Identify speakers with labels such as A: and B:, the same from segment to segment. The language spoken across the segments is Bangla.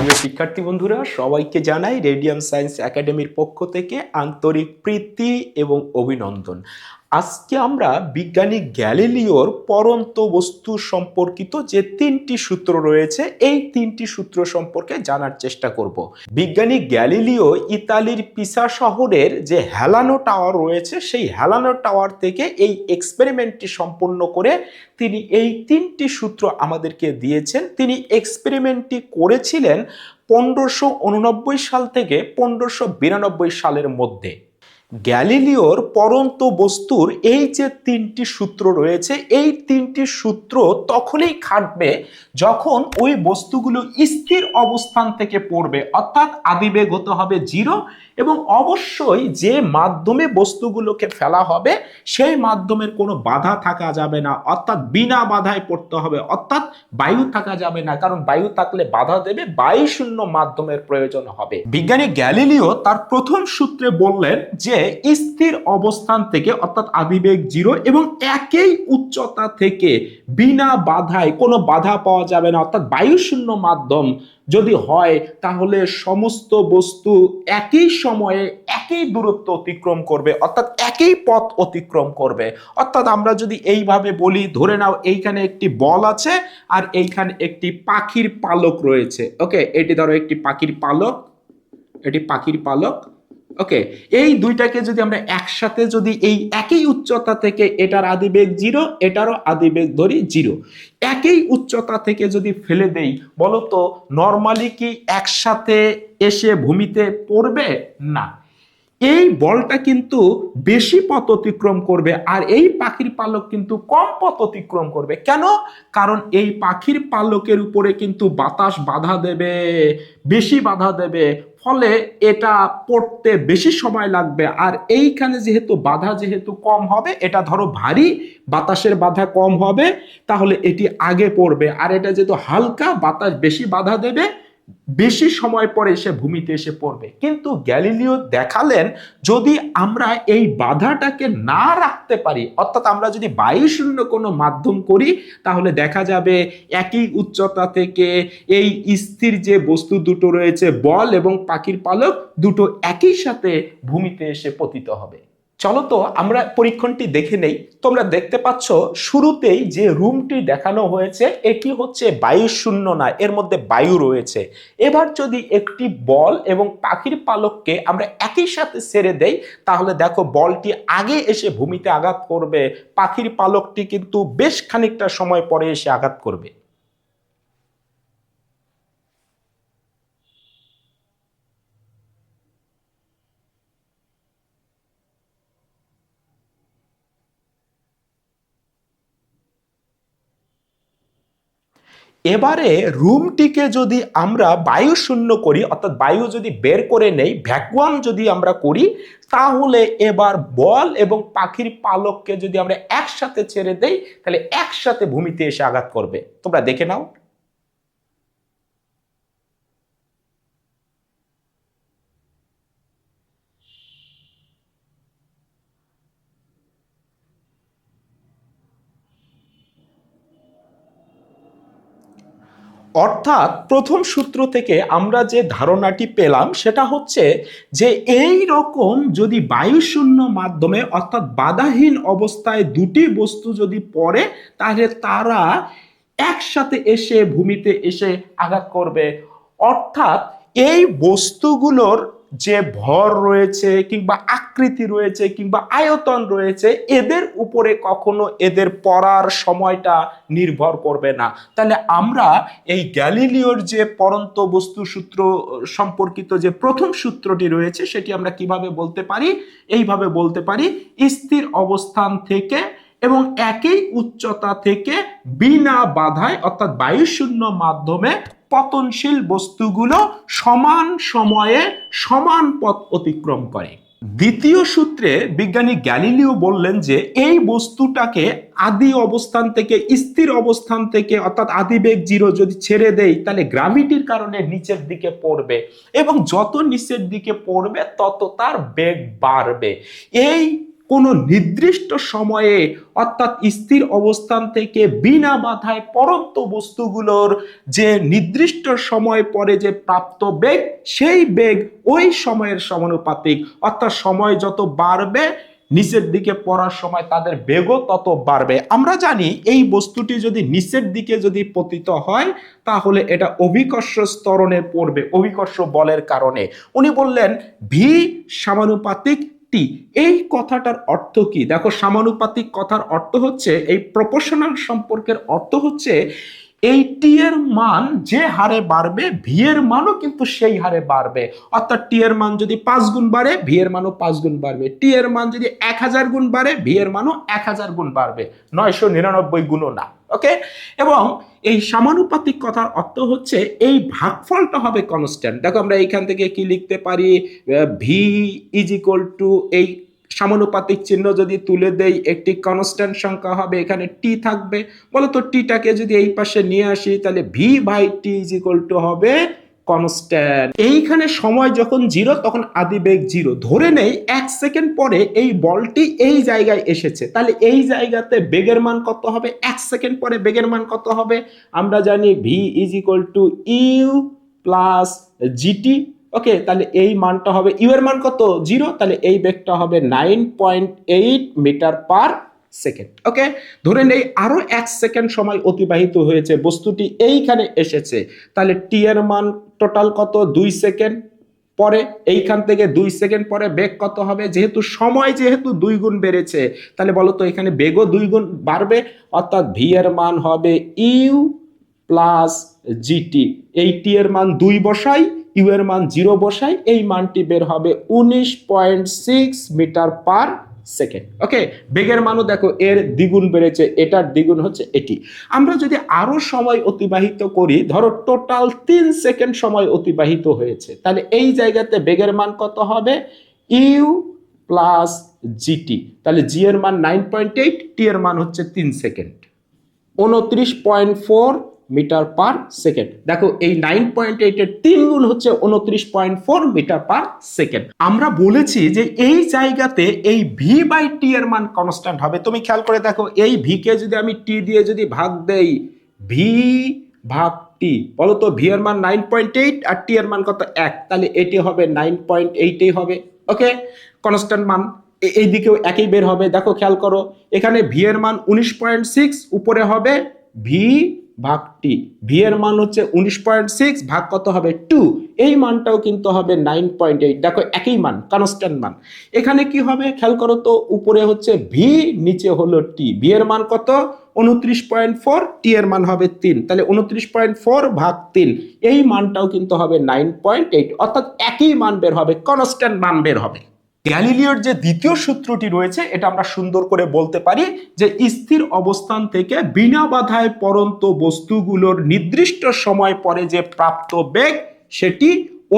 A: প্রিয় শিক্ষার্থী বন্ধুরা, সবাইকে জানাই রেডিয়াম সায়েন্স একাডেমির পক্ষ থেকে আন্তরিক প্রীতি এবং অভিনন্দন। আজকে আমরা বিজ্ঞানী গ্যালিলিওর পরন্ত বস্তু সম্পর্কিত যে তিনটি সূত্র রয়েছে এই তিনটি সূত্র সম্পর্কে জানার চেষ্টা করব। বিজ্ঞানী গ্যালিলিও ইতালির পিসা শহরের যে হেলানো টাওয়ার রয়েছে সেই হেলানো টাওয়ার থেকে এই এক্সপেরিমেন্টটি সম্পন্ন করে তিনি এই তিনটি সূত্র আমাদেরকে দিয়েছেন। তিনি এক্সপেরিমেন্টটি করেছিলেন 1589 সাল থেকে 1592 সালের মধ্যে। গ্যালিলিওর পরন্ত বস্তুর এই যে তিনটি সূত্র রয়েছে এই তিনটি সূত্র তখনই খাটবে যখন ওই বস্তুগুলো স্থির অবস্থান থেকে পড়বে, অর্থাৎ আদিবেগ হতে হবে 0 এবং অবশ্যই যে মাধ্যমে বস্তুগুলোকে ফেলা হবে সেই মাধ্যমের কোনো বাধা থাকা যাবে না, অর্থাৎ বিনা বাধায় পড়তে হবে, অর্থাৎ বায়ু থাকা যাবে না, কারণ বায়ু থাকলে বাধা দেবে, বায়ুশূন্য মাধ্যমের প্রয়োজন হবে। বিজ্ঞানী গ্যালিলিও তার প্রথম সূত্রে বললেন যে স্থির অবস্থান থেকে অর্থাৎ আদিবেগ 0 এবং একই উচ্চতা থেকে বিনা বাধায় কোনো বাধা পাওয়া যাবে না, অর্থাৎ বায়ুশূন্য মাধ্যম যদি হয় তাহলে সমস্ত বস্তু একই সময়ে একই দূরত্ব অতিক্রম করবে, অর্থাৎ একই পথ অতিক্রম করবে। অর্থাৎ আমরা যদি এইভাবে বলি, ধরে নাও এইখানে একটি বল আছে আর এইখানে একটি পাখির পালক রয়েছে। ওকে, এটি ধরো একটি পাখির পালক, এটি পাখির পালক। ওকে, এই দুইটাকে যদি আমরা একসাথে যদি এই একই উচ্চতা থেকে এটার আদিবেগ 0 এটারও আদিবেগ ধরি 0, একই উচ্চতা থেকে যদি ফেলে দেই, বলো তো নরমালি কি একসাথে এসে ভূমিতে পড়বে? না, এই বলটা কিন্তু বেশি পথ অতিক্রম করবে আর এই পাখির পালক কিন্তু কম পথ অতিক্রম করবে। কেন? কারণ এই পাখির পালকের উপরে কিন্তু বাতাস বাধা দেবে, বেশি বাধা দেবে, ফলে এটা পড়তে বেশি সময় লাগবে। আর এইখানে যেহেতু বাধা যেহেতু কম হবে, এটা ধরো ভারী, বাতাসের বাধা কম হবে, তাহলে এটি আগে পড়বে। আর এটা যেহেতু হালকা, বাতাস বেশি বাধা দেবে, বেশি সময় পরে এসে ভূমিতে এসে পড়বে। কিন্তু গ্যালিলিও দেখালেন যদি আমরা এই বাধাটাকে না রাখতে পারি, অর্থাৎ আমরা যদি বায়ুশূন্য কোনো মাধ্যম করি, তাহলে দেখা যাবে একই উচ্চতা থেকে এই স্থির যে বস্তু দুটো রয়েছে বল এবং পাখির পালক দুটো একই সাথে ভূমিতে এসে পতিত হবে। চলো তো আমরা পরীক্ষণটি দেখে নেই। তোমরা দেখতে পাচ্ছ শুরুতেই যে রুমটি দেখানো হয়েছে এটি হচ্ছে বায়ুশূন্য না, এর মধ্যে বায়ু রয়েছে। এবার যদি একটি বল এবং পাখির পালককে আমরা একই সাথে ছেড়ে দেই, তাহলে দেখো বলটি আগে এসে ভূমিতে আঘাত করবে, পাখির পালকটি কিন্তু বেশ খানিকটা সময় পরে এসে আঘাত করবে। এবারে রুমটিকে যদি আমরা বায়ু শূন্য করি, অর্থাৎ বায়ু যদি বের করে নেই, ভ্যাকুয়াম যদি আমরা করি, তাহলে এবার বল এবং পাখির পালককে যদি আমরা একসাথে ছেড়ে দেই, তাহলে একসাথে ভূমিতে এসে আঘাত করবে। তোমরা দেখে নাও। অর্থাৎ প্রথম সূত্র থেকে আমরা যে ধারণাটি পেলাম সেটা হচ্ছে যে এই রকম যদি বায়ুশূন্য মাধ্যমে অর্থাৎ বাধাহীন অবস্থায় দুটি বস্তু যদি পড়ে, তাহলে তারা একসাথে এসে ভূমিতে এসে আঘাত করবে। অর্থাৎ এই বস্তুগুলোর যে ভর রয়েছে কিংবা আকৃতি রয়েছে কিংবা আয়তন রয়েছে, এদের উপরে কখনো এদের পড়ার সময়টা নির্ভর করবে না। তাহলে আমরা এই গ্যালিলিওর যে পরন্ত বস্তু সূত্র সম্পর্কিত যে প্রথম সূত্রটি রয়েছে সেটি আমরা কিভাবে বলতে পারি? এইভাবে বলতে পারি, স্থির অবস্থান থেকে এবং একই উচ্চতা থেকে বিনা বাধায় অর্থাৎ বায়ুশূন্য মাধ্যমে পতনশীল বস্তুগুলো সমান সময়ে সমান পথ অতিক্রম করে। দ্বিতীয় সূত্রে বিজ্ঞানী গ্যালিলিও বললেন যে এই বস্তুটাকে আদি অবস্থান থেকে স্থির অবস্থান থেকে অর্থাৎ আদিবেগ 0 যদি ছেড়ে দেই, তাহলে গ্র্যাভিটির কারণে নিচের দিকে পড়বে এবং যত নিচের দিকে পড়বে তত তার বেগ বাড়বে। এই কোনো নির্দিষ্ট সময়ে অর্থাৎ স্থির অবস্থান থেকে বিনা বাধায় পরন্ত বস্তুগুলোর যে নির্দিষ্ট সময় পরে যে প্রাপ্ত বেগ, সেই বেগ ওই সময়ের সমানুপাতিক। অর্থাৎ সময় যত বাড়বে নিচের দিকে পড়ার সময় তাদের বেগও তত বাড়বে। আমরা জানি এই বস্তুটি যদি নিচের দিকে যদি পতিত হয় তাহলে এটা অভিকর্ষ ত্বরণে পড়বে অভিকর্ষ বলের কারণে। উনি বললেন ভি সমানুপাতিক টি। এই কথাটার অর্থ কি? দেখো, সমানুপাতিক কথার অর্থ হচ্ছে, এই প্রপোর্শনাল সম্পর্কের অর্থ হচ্ছে এই টি এর মান যে হারে বাড়বে ভি এর মানও কিন্তু সেই হারে বাড়বে। অর্থাৎ টি এর মান যদি 5 গুণ বাড়ে ভি এর মানও 5 গুণ বাড়বে। টি এর মান যদি 1000 গুণ বাড়ে ভি এর মানও 1000 গুণ বাড়বে, 999 গুণও না। ওকে, এবং এই সমানুপাতিক কথার অর্থ হচ্ছে এই ভাগফলটা হবে কনস্ট্যান্ট। দেখো, আমরা এইখান থেকে কি লিখতে পারি, ভি ইজ ইকুয়াল টু এই সমানুপাতিক চিহ্ন যদি তুলে দেই একটি কনস্ট্যান্ট সংখ্যা হবে, এখানে টি থাকবে। বলতো টিটাকে যদি এই পাশে নিয়ে আসি তাহলে V by T is equal to হবে কনস্ট্যান্ট। এইখানে সময় যখন 0 তখন আদিবেগ 0। ধরে নেই 1 সেকেন্ড পরে এই বলটি এই জায়গায় এসেছে, তাহলে এই জায়গাতে বেগের মান কত হবে? 1 সেকেন্ড পরে বেগের মান কত হবে? আমরা জানি v is equal to u plus gt. Okay, তাহলে এই মানটা হবে, ইউ এর মান কত? 0, তাহলে এই বেগটা হবে 9.8 মিটার পার সেকেন্ড। ওকে, ধরে নেই আরো 1 সেকেন্ড সময় অতিবাহিত হয়েছে, বস্তুটি এইখানে এসেছে, তাহলে টি এর মান টোটাল কত? 2 সেকেন্ড পরে। এইখান থেকে 2 সেকেন্ড পরে বেগ কত হবে? যেহেতু সময় 2 গুণ বেড়েছে, তাহলে বলো তো এখানে বেগও 2 গুণ বাড়বে, অর্থাৎ ভি এর মান হবে ইউ প্লাস জিটি। এই টি এর মান 2 বসাই, ইউ এর মান 0 বসাই, এই মানটি বের হবে 19.6 মিটার পার সেকেন্ড। ওকে, বেগের মানও দেখো এর দ্বিগুণ বেড়েছে, এটার দ্বিগুণ হচ্ছে এটি। আমরা যদি আরো সময় অতিবাহিত করি, ধরো টোটাল 3 সেকেন্ড সময় অতিবাহিত হয়েছে, তাহলে এই জায়গাতে বেগের মান কত হবে? U plus GT. তাহলে জি এর মান 9.8, টি এর মান হচ্ছে 3 সেকেন্ড, 29.4 মিটার পার সেকেন্ড। দেখো, এই 9.8 এর 3 গুণ হচ্ছে 29.4 মিটার পার সেকেন্ড। আমরা বলেছি যে এই জায়গাতে এই ভি বাই টি এর মান কনস্ট্যান্ট হবে। তুমি খেয়াল করে দেখো, এই ভি কে যদি আমি টি দিয়ে যদি ভাগ দেই, ভি ভাগ টি, বলো তো ভি এর মান 9.8 আর টি এর মান কত? 1, তাহলে এটি হবে 9.8 হবে। ওকে, কনস্ট্যান্ট মান এই দিকেও একই বের হবে। দেখো, খেয়াল করো, এখানে ভি এর মান 19.6, উপরে হবে ভি ভাগ টি। ভি এর মান হচ্ছে 19.6, ভাগ কত হবে? 2, এই মানটাও কিন্তু হবে 9.8। দেখো, একই মান, কনস্ট্যান্ট মান। এখানে কি হবে খেয়াল করো তো, উপরে হচ্ছে ভি, নিচে হলো টি। ভি এর মান কত? 29.4, টি এর মান হবে 3, তাহলে 29.4 ভাগ 3, এই মানটাও কিন্তু হবে 9.8, অর্থাৎ একই মান বের হবে, কনস্ট্যান্ট মান বের হবে। গ্যালিলিওর যে দ্বিতীয় সূত্রটি রয়েছে, এটা আমরা সুন্দর করে বলতে পারি যে স্থির অবস্থান থেকে বিনা বাধায় পরন্ত বস্তুগুলোর নির্দিষ্ট সময় পরে যে প্রাপ্ত বেগ, সেটি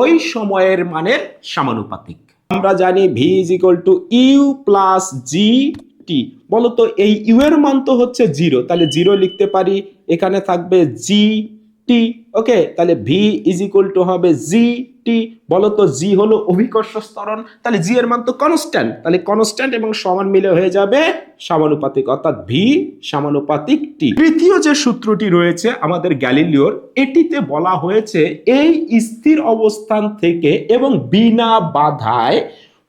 A: ওই সময়ের মানের সমানুপাতিক। আমরা জানি v is equal to u plus g t. বলতো এই ইউ এর মান তো হচ্ছে 0, তাহলে 0 লিখতে পারি, এখানে থাকবে জি টি। ওকে, তাহলে ভি ইজ ইকুয়াল টু হবে জি টি। বলতো জি হলো অভিকর্ষ ত্বরণ, তাহলে জি এর মান তো কনস্ট্যান্ট, তাহলে কনস্ট্যান্ট এবং সমান মিলে হয়ে যাবে সমানুপাতিক, অর্থাৎ ভি সমানুপাতিক টি। তৃতীয় যে সূত্রটি রয়েছে আমাদের গ্যালিলিওর, এটিতে বলা হয়েছে এই স্থির অবস্থান থেকে এবং বিনা বাধায়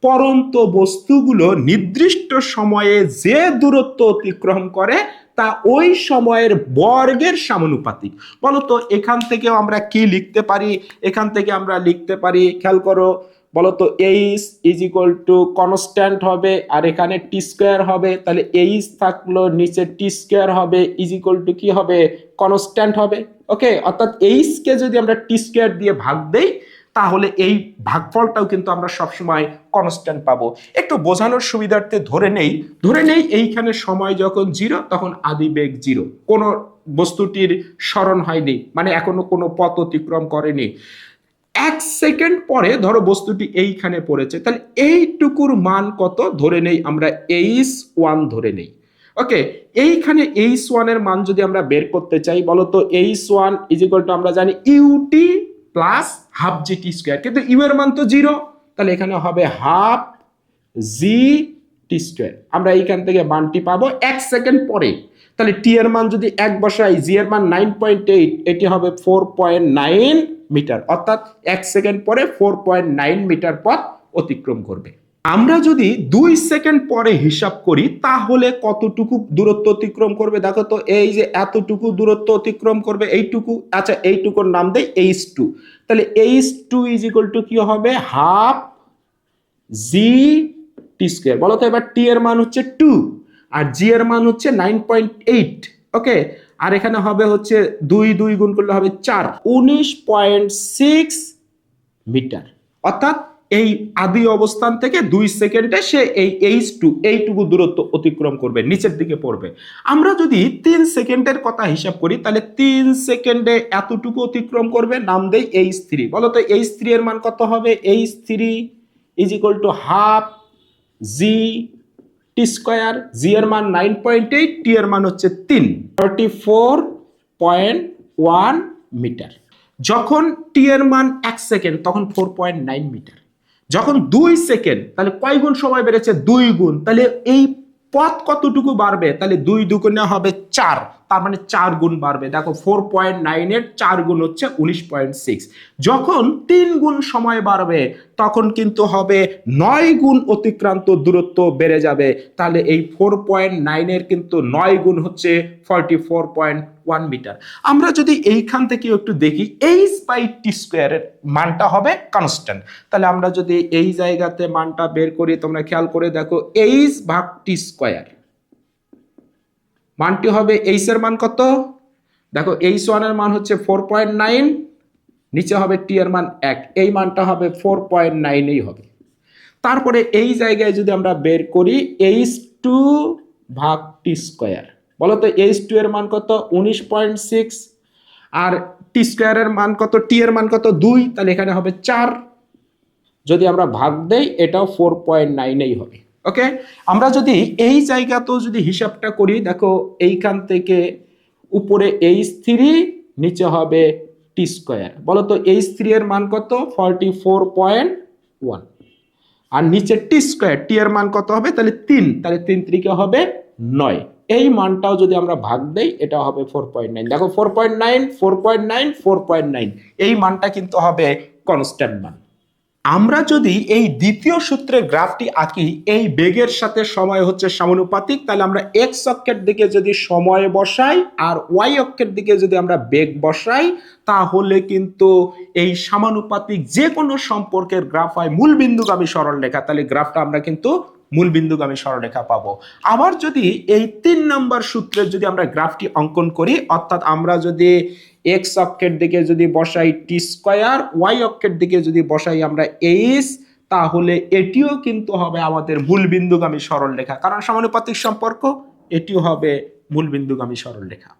A: পরন্ত বস্তুগুলো নির্দিষ্ট সময়ে যে দূরত্ব অতিক্রম করে তা ওই সময়ের বর্গের সমানুপাতিক। বলতো এখান থেকেও আমরা কি লিখতে পারি? এখান থেকে আমরা লিখতে পারি, খেয়াল করো, বলতো H is equal to constant হবে, আর এখানে টি স্কোয়ার হবে, তাহলে এইচ থাকলো, নিচে টি স্কোয়ার হবে, ইজ ইকুয়াল টু কি হবে? কনস্ট্যান্ট হবে। ওকে, অর্থাৎ এইচ কে যদি আমরা টি স্কোয়ার দিয়ে ভাগ দেই তাহলে এই ভাগফলটাও কিন্তু আমরা সবসময় কনস্ট্যান্ট পাবো। একটু বোঝানোর সুবিধার্থে ধরে নেই এইখানে সময় যখন 0 তখন আদিবেগ 0, কোনো বস্তুটির স্মরণ হয়নি, মানে এখনো কোনো পথ অতিক্রম করেনি। 1 সেকেন্ড পরে ধরো বস্তুটি এইখানে পড়েছে, তাহলে এইটুকুর মান কত? ধরে নেই আমরা h1 ধরে নেই। ওকে, এইখানে h1 এর মান যদি আমরা বের করতে চাই, বলতো h1 ইজ ইকুয়াল টু আমরা জানি UT plus half g t square, কিন্তু ইউ এর মান তো 0, তাহলে এখানে হবে হাফ জি টি স্কোয়ার। আমরা এইখান থেকে মানটি পাবো 1 সেকেন্ড পরে। তাহলে টি এর মান যদি 1 বসাই, জি এর মান 9.8, এটি হবে 4.9 মিটার, অর্থাৎ 1 সেকেন্ড পরে 4.9 মিটার পথ অতিক্রম করবে। আমরা যদি 2 সেকেন্ড পরে হিসাব করি তাহলে কতটুকু দূরত্ব অতিক্রম করবে? দেখো তো, এই যে এতটুকু দূরত্ব অতিক্রম করবে, এইটুকু। আচ্ছা, এইটুকুর নাম দেই h2। তাহলে h2 ইজ ইকুয়াল টু কি হবে? Half g t square. বলো তো এবার, টি এর মান হচ্ছে 2 আর জি এর মান হচ্ছে 9.8। ওকে, আর এখানে হবে হচ্ছে 2 গুণ করলে হবে 4, 19.6 মিটার। অর্থাৎ এই আদি অবস্থান থেকে 2 সেকেন্ডে সে এই h2 এইটুকু দূরত্ব অতিক্রম করবে, নিচের দিকে পড়বে। আমরা যদি 3 সেকেন্ডের কথা হিসাব করি তাহলে 3 সেকেন্ডে এতটুকু অতিক্রম করবে, নাম দেই h3। বলো তো h3 এর মান কত হবে? h3 is equal to half g t square. G এর মান 9.8, টি এর মান হচ্ছে 3, 34.1 মিটার। যখন টি এর মান 1 সেকেন্ড তখন 4.9 মিটার। যখন 2 সেকেন্ড তাহলে কয় গুণ সময় বেড়েছে? 2 গুণ। তাহলে এই পথ কতটুকু বাড়বে? তাহলে 2 দুগুণে হবে 4, তার মানে 4 গুণ বাড়বে। দেখো 4.9 এর 4 গুণ হচ্ছে 19.6। যখন 3 গুণ সময় বাড়বে তখন কিন্তু হবে 9 গুণ অতিক্রান্ত দূরত্ব বেড়ে যাবে। তাহলে এই 4.9 এর কিন্তু 9 গুণ হচ্ছে 44.1 মিটার। আমরা যদি এইখান থেকে একটু দেখি, এইচ বাই টি স্কোয়ারের মানটা হবে কনস্ট্যান্ট। তাহলে আমরা যদি এই জায়গাতে মানটা বের করি, তোমরা খেয়াল করে দেখো, এইচ ভাগ টি স্কোয়ার মানটি হবে, এইচ এর মান কত? দেখো h1 এর মান হচ্ছে 4.9, নিচে হবে টি এর মান 1, এই মানটা হবে 4.9 হবে। তারপরে এই জায়গায় যদি আমরা বের করি h2 ভাগ টি স্কোয়ার, বলতো h2 এর মান কত? 19.6, আর টি স্কোয়ারের মান কত? টি এর মান কত? 2, তাহলে এখানে হবে 4। যদি আমরা ভাগ দেই এটাও 4.9 হবে। ওকে, আমরা যদি এই জায়গাতেও যদি হিসাবটা করি, দেখো এইখান থেকে উপরে h3, নিচে হবে টি স্কোয়ার। বলতো h3 এর মান কত? 44.1, আর নিচে টি স্কোয়ার, টি এর মান কত হবে? তাহলে 3, তাহলে 3 ত্রিকে হবে 9। এই মানটাও যদি আমরা ভাগ দেই এটা হবে 4.9। দেখো 4.9, 4.9, 4.9, এই মানটা কিন্তু হবে কনস্ট্যান্ট মান। আমরা যদি এই দ্বিতীয় সূত্রের গ্রাফটি আঁকি, এই বেগের সাথে সময় হচ্ছে সমানুপাতিক, তাহলে আমরা এক্স অক্ষের দিকে যদি সময় বসাই আর ওয়াই অক্ষের দিকে যদি আমরা বেগ বসাই তাহলে কিন্তু এই সমানুপাতিক যে কোনো সম্পর্কের গ্রাফ হয় মূলবিন্দুগামী সরলরেখা। তাহলে গ্রাফটা আমরা কিন্তু মূলবিন্দুগামী সরলরেখা পাবো। আবার যদি এই 3 নম্বর সূত্রের যদি আমরা গ্রাফটি অঙ্কন করি, অর্থাৎ আমরা যদি এক্স অক্ষের দিকে যদি বসাই টি স্কোয়ার, ওয়াই অক্ষের দিকে যদি বসাই আমরা এইচ, তাহলে এটিও কিন্তু হবে আমাদের মূলবিন্দুগামী সরলরেখা, কারণ সমানুপাতিক সম্পর্ক, এটিও হবে মূলবিন্দুগামী সরলরেখা।